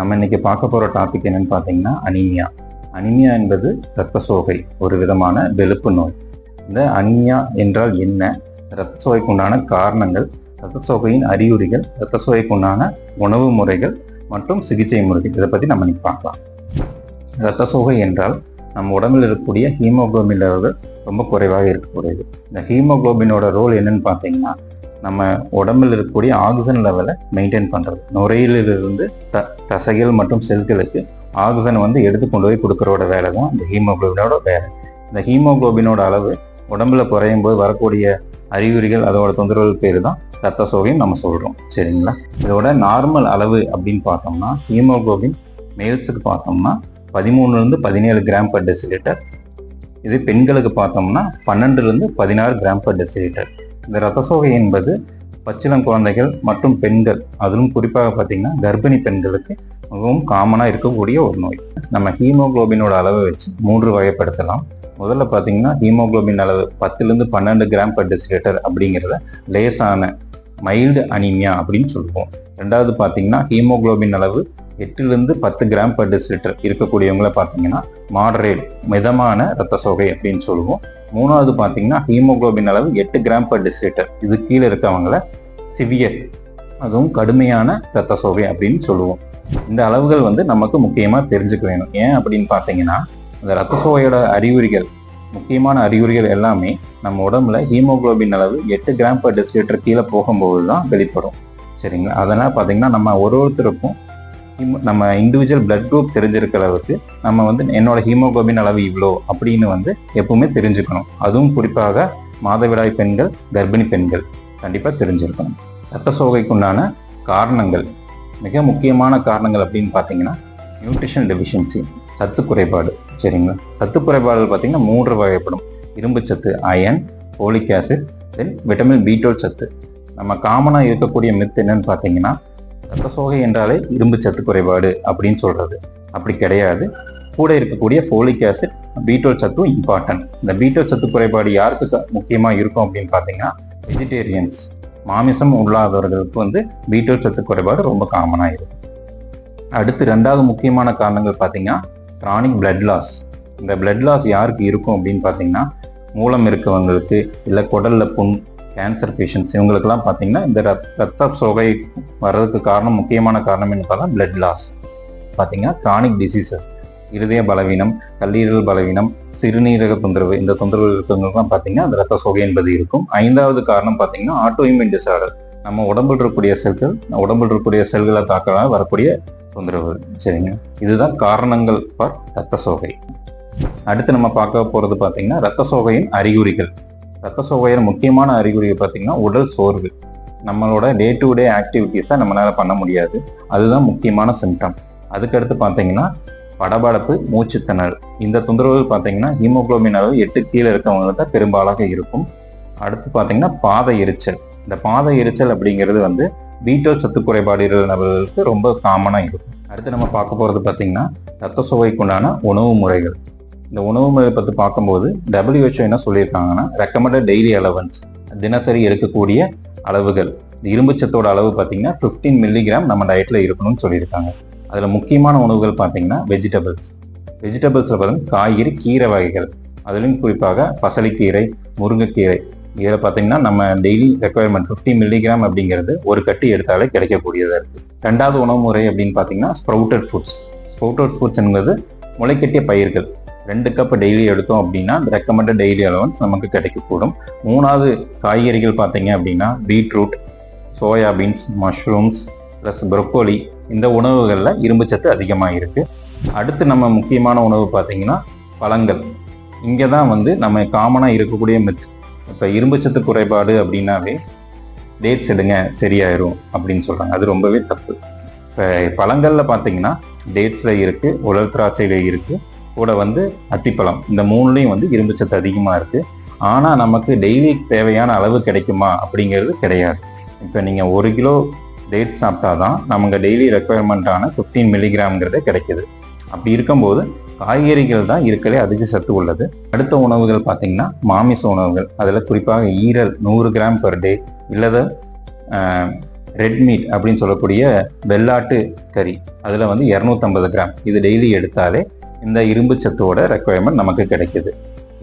நம்ம இன்னைக்கு பார்க்க போகிற டாபிக் என்னன்னு பார்த்தீங்கன்னா அனீமியா. அனீமியா என்பது இரத்த சோகை, ஒரு விதமான வெளுப்பு நோய். இந்த அனீமியா என்றால் என்ன, இரத்த சோகைக்கு உண்டான காரணங்கள், இரத்த சோகையின் அறிகுறிகள், இரத்த சோகைக்கு உண்டான உணவு முறைகள் மற்றும் சிகிச்சை முறைகள், இதை பற்றி நம்ம இன்னைக்கு பார்க்கலாம். இரத்த சோகை என்றால் நம்ம உடம்பில் இருக்கக்கூடிய ஹீமோகுளோபின் லெவல்கள் ரொம்ப குறைவாக இருக்கக்கூடியது. இந்த ஹீமோகுளோபினோட ரோல் என்னன்னு பார்த்தீங்கன்னா, நம்ம உடம்பில் இருக்கக்கூடிய ஆக்சிஜன் லெவலை மெயின்டைன் பண்ணுறது. நுரையிலிருந்து தசைகள் மற்றும் செல்களுக்கு ஆக்சிஜன் எடுத்து கொண்டு போய் கொடுக்கறோட வேலை தான் இந்த ஹீமோகுளோபினோட வேலை. இந்த ஹீமோகுளோபினோட அளவு உடம்புல குறையும் போது வரக்கூடிய அறிகுறிகள், அதோட தொந்தரவுகள் பேர் தான் ரத்த சோகைன்னு நம்ம சொல்கிறோம். சரிங்களா? இதோட நார்மல் அளவு அப்படின்னு பார்த்தோம்னா ஹீமோகுளோபின் மேல்ஸுக்கு பார்த்தோம்னா 13 to 17 கிராம் பர் டெசிலிட்டர். இது பெண்களுக்கு பார்த்தோம்னா 12 to 16 கிராம் பர் டெசிலிட்டர். இந்த ரத்த சோகை என்பது பச்சிளம் குழந்தைகள் மற்றும் பெண்கள், அதிலும் குறிப்பாக பார்த்தீங்கன்னா கர்ப்பிணி பெண்களுக்கு மிகவும் காமனாக இருக்கக்கூடிய ஒரு நோய். நம்ம ஹீமோகுளோபினோட அளவை வச்சு 3 வகைப்படுத்தலாம். முதல்ல பார்த்தீங்கன்னா ஹீமோகுளோபின் அளவு 10 to 12 கிராம் பர் டெசிலிட்டர் அப்படிங்கிறத லேசான மைல்டு அனீமியா அப்படின்னு சொல்லுவோம். ரெண்டாவது பார்த்தீங்கன்னா ஹீமோகுளோபின் அளவு 8 to 10 கிராம் பர் டெசிலிட்டர் இருக்கக்கூடியவங்கள பார்த்தீங்கன்னா மாடரேட், மிதமான ரத்த சோகை அப்படின்னு சொல்லுவோம். மூணாவது பார்த்தீங்கன்னா ஹீமோகுளோபின் அளவு 8 கிராம் பர் டெசிலிட்டர், இது கீழே இருக்கவங்கள சிவியர், அதுவும் கடுமையான ரத்த சோகை அப்படின்னு சொல்லுவோம். இந்த அளவுகள் நமக்கு முக்கியமாக தெரிஞ்சுக்க வேணும். ஏன் அப்படின்னு பார்த்தீங்கன்னா, இந்த ரத்த சோகையோட அறிகுறிகள், முக்கியமான அறிகுறிகள் எல்லாமே நம்ம உடம்புல ஹீமோகுளோபின் அளவு 8 கிராம் பர் டெசிலிட்டர் கீழே போகும்போது தான் வெளிப்படும். சரிங்களா? அதனால் பார்த்தீங்கன்னா நம்ம ஒருத்தருக்கும் நம்ம இண்டிவிஜுவல் பிளட் குரூப் தெரிஞ்சிருக்கிற அளவுக்கு நம்ம என்னோட ஹீமோகுளோபின் அளவு இவ்வளோ அப்படின்னு எப்பவுமே தெரிஞ்சுக்கணும். அதுவும் குறிப்பாக மாதவிடாய் பெண்கள், கர்ப்பிணி பெண்கள் கண்டிப்பாக தெரிஞ்சிருக்கணும். ரத்த சோகைக்குண்டான காரணங்கள், மிக முக்கியமான காரணங்கள் அப்படின்னு பார்த்தீங்கன்னா நியூட்ரிஷன் டெஃபிஷியன்சி, சத்து குறைபாடு. சரிங்களா? சத்து குறைபாடுகள் பார்த்தீங்கன்னா 3 வகைப்படும். இரும்பு சத்து, அயன், ஃபோலிக் ஆசிட், தென் விட்டமின் B12 சத்து. நம்ம காமனாக இருக்கக்கூடிய மித் என்னன்னு பார்த்தீங்கன்னா, ரத்த சோகை என்றாலே இரும்பு சத்து குறைபாடு அப்படின்னு சொல்றது. அப்படி கிடையாது. கூட இருக்கக்கூடிய ஃபோலிக் ஆசிட், B12 சத்தும் இம்பார்ட்டன்ட். இந்த B12 சத்து குறைபாடு யாருக்கு முக்கியமாக இருக்கும் அப்படின்னு பார்த்தீங்கன்னா, வெஜிடேரியன்ஸ், மாமிசம் உள்ளாதவர்களுக்கு B12 சத்து குறைபாடு ரொம்ப காமனாக இருக்கும். அடுத்து 2வது முக்கியமான காரணங்கள் பார்த்தீங்கன்னா கிரானிக் பிளட் லாஸ். இந்த பிளட் லாஸ் யாருக்கு இருக்கும் அப்படின்னு பார்த்தீங்கன்னா, மூலம் இருக்கவங்களுக்கு, இல்லை குடல்ல புண், கேன்சர் பேஷண்ட்ஸ், இவங்களுக்கெல்லாம் பார்த்தீங்கன்னா இந்த ரத்த சோகை வர்றதுக்கு காரணம், முக்கியமான காரணம் என்ன பார்த்தா பிளட் லாஸ். பார்த்தீங்கன்னா கிரானிக் டிசீசஸ், இருதய பலவீனம், கல்லீரல் பலவீனம், சிறுநீரக தொந்தரவு, இந்த தொந்தரவு இருக்கிறவங்களுக்குலாம் பார்த்தீங்கன்னா அந்த ரத்த சோகை என்பது இருக்கும். 5வது காரணம் பார்த்தீங்கன்னா ஆட்டோ இம்யூன் டிசார்டர், நம்ம உடம்பில் இருக்கக்கூடிய செல்களை தாக்க வரக்கூடிய தொந்தரவு. சரிங்க, இதுதான் காரணங்கள் ஃபார் ரத்த சோகை. அடுத்து நம்ம பார்க்க போகிறது பார்த்தீங்கன்னா ரத்த சோகையின் அறிகுறிகள். ரத்த சோகையின் முக்கியமான அறிகுறிகள் பார்த்தீங்கன்னா உடல் சோர்வு, நம்மளோட டே டு டே ஆக்டிவிட்டீஸை நம்மளால பண்ண முடியாது, அதுதான் முக்கியமான சிம்டம். அதுக்கடுத்து பார்த்தீங்கன்னா படபடப்பு, மூச்சுத்திணறல், இந்த தொந்தரவுகள் பார்த்தீங்கன்னா ஹீமோகுளோபின் அளவு 8 கீழே இருக்கவங்களுக்கு தான் பெரும்பாலாக இருக்கும். அடுத்து பார்த்தீங்கன்னா பாத எரிச்சல். இந்த பாத எரிச்சல் அப்படிங்கிறது B12 சத்து குறைபாடு நபர்களுக்கு ரொம்ப காமனாக இருக்கும். அடுத்து நம்ம பார்க்க போகிறது பார்த்தீங்கன்னா ரத்த சோகைக்குண்டான உணவு முறைகள். இந்த உணவு முறை பற்றி பார்க்கும்போது WHO என்ன சொல்லியிருக்காங்கன்னா, ரெக்கமெண்டட் டெய்லி அலவன்ஸ், தினசரி எடுக்கக்கூடிய அளவுகள், இரும்பு சத்தோட அளவு பார்த்தீங்கன்னா 15 மில்லிகிராம் நம்ம டயட்டில் இருக்கணும்னு சொல்லியிருக்காங்க. அதில் முக்கியமான உணவுகள் பார்த்தீங்கன்னா வெஜிடபிள்ஸில் பார்த்தீங்கன்னா காய்கறி, கீரை வகைகள், அதுலேயும் குறிப்பாக பசலிக்கீரை, முருங்கைக்கீரை, இதில் பார்த்தீங்கன்னா நம்ம டெய்லி ரெக்குவயர்மெண்ட் 50 மில்லிகிராம் அப்படிங்கிறது ஒரு கட்டி எடுத்தாலே கிடைக்கக்கூடியதாக இருக்குது. 2வது உணவு முறை அப்படின்னு பார்த்தீங்கன்னா ஸ்ப்ரவுட்டட் ஃபுட்ஸ் என்பது முளைக்கட்டிய பயிர்கள். 2 கப் டெய்லி எடுத்தோம் அப்படின்னா அந்த ரெக்கமெண்டட் டெய்லி அலவன்ஸ் நமக்கு கிடைக்கக்கூடும். 3வது காய்கறிகள் பார்த்தீங்க அப்படின்னா beetroot, soybeans, mushrooms plus broccoli, இந்த உணவுகளில் இரும்பு சத்து அதிகமாக இருக்குது. அடுத்து நம்ம முக்கியமான உணவு பார்த்தீங்கன்னா பழங்கள். இங்கே தான் நம்ம காமனாக இருக்கக்கூடிய மித். இப்போ இரும்பு சத்து குறைபாடு அப்படின்னாவே டேட்ஸ் எடுங்க சரியாயிரும் அப்படின்னு சொல்கிறாங்க. அது ரொம்பவே தப்பு. இப்போ பழங்களில் பார்த்தீங்கன்னா டேட்ஸில் இருக்குது, உலர் திராட்சையில் இருக்குது, கூட அத்திப்பழம், இந்த 3லையும் இரும்பு சத்து அதிகமாக இருக்குது. ஆனால் நமக்கு டெய்லி தேவையான அளவு கிடைக்குமா அப்படிங்கிறது கிடையாது. இப்போ நீங்கள் 1 கிலோ டேட்ஸ் சாப்பிட்டா தான் நமக்கு டெய்லி ரெக்குவயர்மெண்ட்டான 15 மில்லிகிராம்ங்கிறதே கிடைக்குது. அப்படி இருக்கும்போது காய்கறிகள் தான் இருக்கலே அதிக சத்து உள்ளது. அடுத்த உணவுகள் பார்த்தீங்கன்னா மாமிச உணவுகள். அதில் குறிப்பாக ஈரல் 100 கிராம் பர் டே, இல்லது ரெட் மீட் அப்படின்னு சொல்லக்கூடிய வெள்ளாட்டு கறி, அதில் வந்து 250 கிராம் இது டெய்லி எடுத்தாலே இந்த இரும்பு சத்தோட ரெக்குவயர்மெண்ட் நமக்கு கிடைக்குது.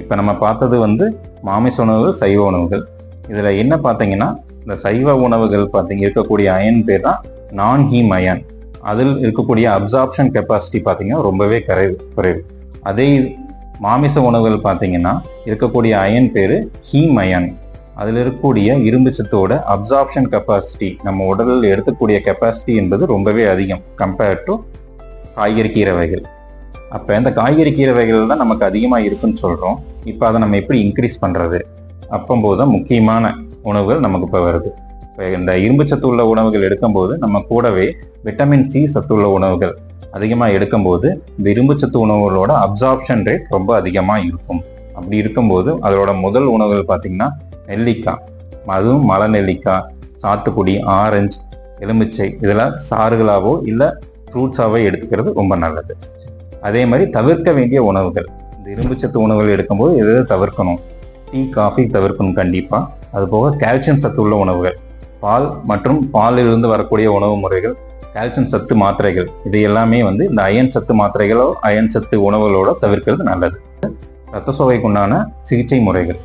இப்போ நம்ம பார்த்தது வந்து மாமிச உணவுகள், சைவ உணவுகள். இதில் என்ன பார்த்தீங்கன்னா, இந்த சைவ உணவுகள் இருக்கக்கூடிய அயன் பேர் தான் நான் ஹீம் அயன். அதில் இருக்கக்கூடிய அப்சார்ப்ஷன் கெப்பாசிட்டி பார்த்தீங்கன்னா ரொம்பவே குறைவு. அதே மாமிச உணவுகள் பார்த்தீங்கன்னா இருக்கக்கூடிய அயன் பேர் ஹீம் அயன். அதில் இருக்கக்கூடிய இரும்பு சத்தோட அப்சார்ப்ஷன் கெப்பாசிட்டி, நம்ம உடலில் எடுத்துக்கூடிய கெப்பாசிட்டி என்பது ரொம்பவே அதிகம் கம்பேர்ட் டு காய்கறி கீரை வகைகள். அப்போ இந்த காய்கறி கீரை வகைகள் தான் நமக்கு அதிகமாக இருக்குன்னு சொல்கிறோம். இப்போ அதை நம்ம எப்படி இன்க்ரீஸ் பண்ணுறது? அப்போது தான் முக்கியமான உணவுகள் நமக்கு இப்போ வருது. இப்போ இந்த இரும்பு சத்து உள்ள உணவுகள் எடுக்கும்போது நம்ம கூடவே விட்டமின் சி சத்துள்ள உணவுகள் அதிகமாக எடுக்கும்போது இந்த இரும்பு சத்து உணவுகளோட அப்சார்ப்ஷன் ரேட் ரொம்ப அதிகமாக இருக்கும். அப்படி இருக்கும்போது அதோட முதல் உணவுகள் பார்த்தீங்கன்னா நெல்லிக்காய், அதுவும் மலை நெல்லிக்காய், சாத்துக்குடி, ஆரஞ்சு, எலுமிச்சை, இதெல்லாம் சாறுகளாவோ இல்லை ஃப்ரூட்ஸாவோ எடுத்துக்கிறது ரொம்ப நல்லது. அதே மாதிரி தவிர்க்க வேண்டிய உணவுகள், இந்த இரும்பு சத்து உணவுகள் எடுக்கும்போது எதை தவிர்க்கணும்? டீ, காஃபி தவிர்க்கணும் கண்டிப்பாக. அது போக கால்சியம் சத்து உள்ள உணவுகள், பால் மற்றும் பாலிலிருந்து வரக்கூடிய உணவு முறைகள், கால்சியம் சத்து மாத்திரைகள், இது எல்லாமே வந்து இந்த அயன் சத்து மாத்திரைகளோ அயன் சத்து உணவுகளோட தவிர்க்கிறது நல்லது. ரத்த சோகைக்கு உண்டான சிகிச்சை முறைகள்,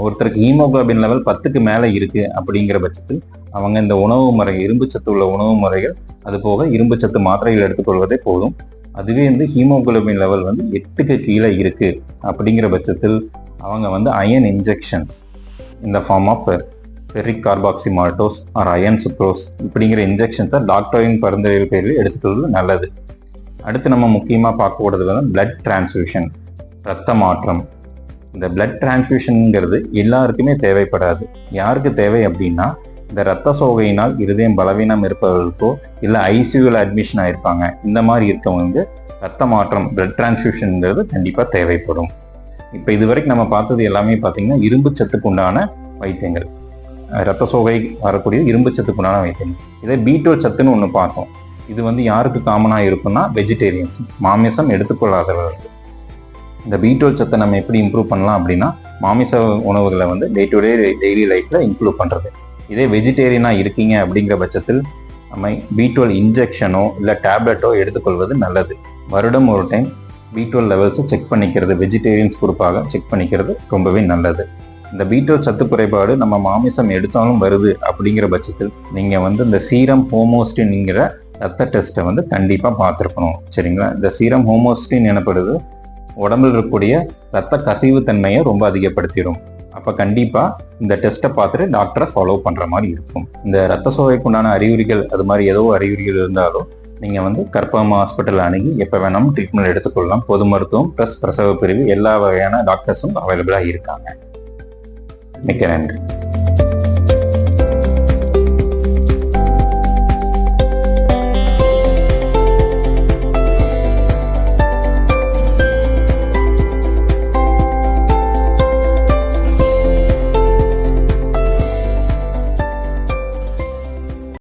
ஒருத்தருக்கு ஹீமோகுளோபின் லெவல் 10க்கு மேலே இருக்கு அப்படிங்கிற பட்சத்தில் அவங்க இந்த உணவு முறை, இரும்பு சத்து உள்ள உணவு முறைகள், அது போக இரும்பு சத்து மாத்திரைகள் எடுத்துக்கொள்வதே போதும். அதுவே வந்து ஹீமோகுளோபின் லெவல் வந்து 8க்கு கீழே இருக்கு அப்படிங்கிற பட்சத்தில் அவங்க வந்து அயன் இன்ஜெக்ஷன்ஸ் இந்த form of ferric carboxymaltose or iron sucrose இப்படிங்கிற இன்ஜெக்ஷன்ஸை டாக்டரின் பரிந்துரைகள் பேரில் எடுத்துக்கொள்வது நல்லது. அடுத்து நம்ம முக்கியமாக பார்க்கக்கூடாது வந்து பிளட் டிரான்ஸ்ஃபியூஷன், ரத்த மாற்றம். இந்த பிளட் டிரான்ஸ்ஃபியூஷனுங்கிறது எல்லாருக்குமே தேவைப்படாது. யாருக்கு தேவை அப்படின்னா, இந்த ரத்த சோகையினால் இருதயம் பலவீனம் இருப்பவர்களுக்கோ இல்லை ஐசியூவில் அட்மிஷன் ஆயிருப்பாங்க, இந்த மாதிரி இருக்கவங்க ரத்த மாற்றம் பிளட் டிரான்ஸ்ஃபியூஷனுங்கிறது கண்டிப்பாக தேவைப்படும். இப்போ இதுவரைக்கும் நம்ம பார்த்தது எல்லாமே பார்த்தீங்கன்னா இரும்பு சத்துக்கு உண்டான வைத்தியங்கள், ரத்த சோகை வரக்கூடிய இரும்பு சத்துக்கு உண்டான வைத்தியங்கள். இதே B12 சத்துன்னு ஒன்று பார்த்தோம். இது வந்து யாருக்கு காமனாக இருக்குன்னா வெஜிடேரியன்ஸ், மாமிசம் எடுத்துக்கொள்ளாதவர்களுக்கு. இந்த B12 சத்தை நம்ம எப்படி இம்ப்ரூவ் பண்ணலாம் அப்படின்னா, மாமிச உணவுகளை வந்து டே டு டே டெய்லி லைஃப்பில் இன்க்ளூட் பண்ணுறது. இதே வெஜிடேரியனாக இருக்கீங்க அப்படிங்கிற பட்சத்தில் நம்ம B12 இன்ஜெக்ஷனோ இல்லை டேப்லெட்டோ எடுத்துக்கொள்வது நல்லது. வருடம் ஒரு டைம் B12 லெவல்ஸை செக் பண்ணிக்கிறது, வெஜிடேரியன்ஸ் குறிப்பாக செக் பண்ணிக்கிறது ரொம்பவே நல்லது. இந்த B12 சத்து குறைபாடு நம்ம மாமிசம் எடுத்தாலும் வருது அப்படிங்கிற பட்சத்தில் நீங்கள் வந்து இந்த சீரம் ஹோமோஸ்டின்ங்கிற ரத்த டெஸ்ட்டை வந்து கண்டிப்பாக பார்த்துருக்கணும். சரிங்களா? இந்த சீரம் ஹோமோஸ்டின் எனப்படுது உடம்பில் இருக்கக்கூடிய ரத்த கசிவு தன்மையை ரொம்ப அதிகப்படுத்திடும். அப்போ கண்டிப்பாக இந்த டெஸ்ட்டை பார்த்துட்டு டாக்டரை ஃபாலோ பண்ணுற மாதிரி இருக்கும். இந்த ரத்த சோகைக்கு உண்டான அறிகுறிகள், அது மாதிரி ஏதோ அறிகுறிகள் இருந்தாலும் நீங்கள் வந்து கற்பகம் ஹாஸ்பிட்டல் அணுகி எப்போ வேணாலும் ட்ரீட்மெண்ட் எடுத்துக்கொள்ளலாம். பொது மருத்துவம் ப்ளஸ் பிரசவ பிரிவு எல்லா வகையான டாக்டர்ஸும் அவைலபிளாக இருக்காங்க. மிக்க நன்றி.